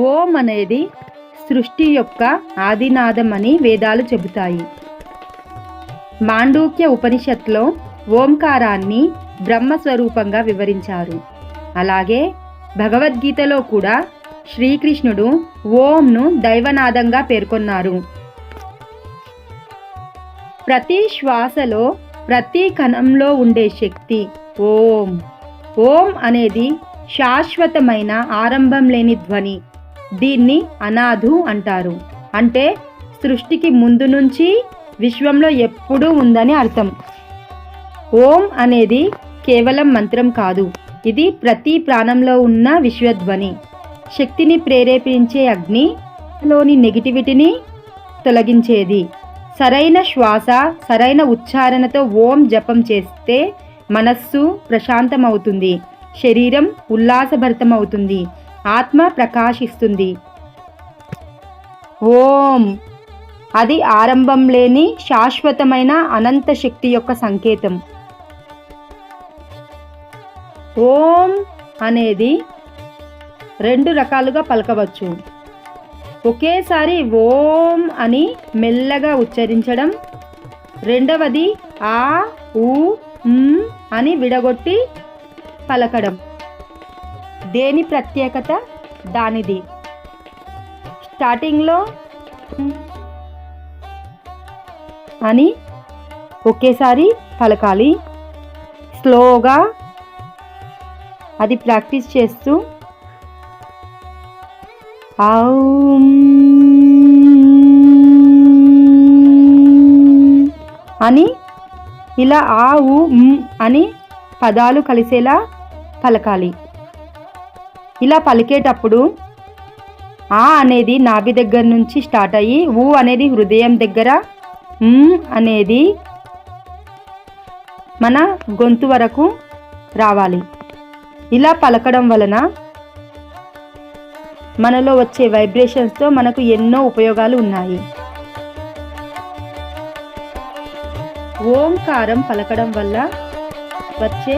ఓం అనేది సృష్టి యొక్క ఆదినాదం అని వేదాలు చెబుతాయి. మాండూక్య ఉపనిషత్తులో ఓంకారాన్ని బ్రహ్మస్వరూపంగా వివరించారు. అలాగే భగవద్గీతలో కూడా శ్రీకృష్ణుడు ఓంను దైవనాదంగా పేర్కొన్నారు. ప్రతి శ్వాసలో ప్రతి కణంలో ఉండే శక్తి ఓం. ఓం అనేది శాశ్వతమైన ఆరంభం లేని ధ్వని. దీన్ని అనాదు అంటారు. అంటే సృష్టికి ముందు నుంచి విశ్వంలో ఎప్పుడూ ఉందని అర్థం. ఓం అనేది కేవలం మంత్రం కాదు, ఇది ప్రతి ప్రాణంలో ఉన్న విశ్వధ్వని. శక్తిని ప్రేరేపించే అగ్నిలోని నెగిటివిటీని తొలగించేది. సరైన శ్వాస, సరైన ఉచ్చారణతో ఓం జపం చేస్తే మనస్సు ప్రశాంతమవుతుంది, శరీరం ఉల్లాసభరితమవుతుంది, ఆత్మ ప్రకాశిస్తుంది. ఓం అది ఆరంభం లేని శాశ్వతమైన అనంత శక్తి యొక్క సంకేతం. ఓం అనేది 2 రకాలుగా పలకవచ్చు. ఒకేసారి ఓం అని మెల్లగా ఉచ్చరించడం. రెండవది ఆ ఊ అని విడగొట్టి పలకడం. దేని ప్రత్యేకత దానిది. స్టార్టింగ్లో అని ఒకేసారి పలకాలి. స్లోగా అది ప్రాక్టీస్ చేస్తూ ఔం అని ఇలా ఆ ఊ అని పదాలు కలిసేలా పలకాలి. ఇలా పలికేటప్పుడు ఆ అనేది నాభి దగ్గర నుంచి స్టార్ట్ అయ్యి ఊ అనేది హృదయం దగ్గర, అనేది మన గొంతు వరకు రావాలి. ఇలా పలకడం వలన మనలో వచ్చే వైబ్రేషన్స్తో మనకు ఎన్నో ఉపయోగాలు ఉన్నాయి. ఓంకారం పలకడం వల్ల వచ్చే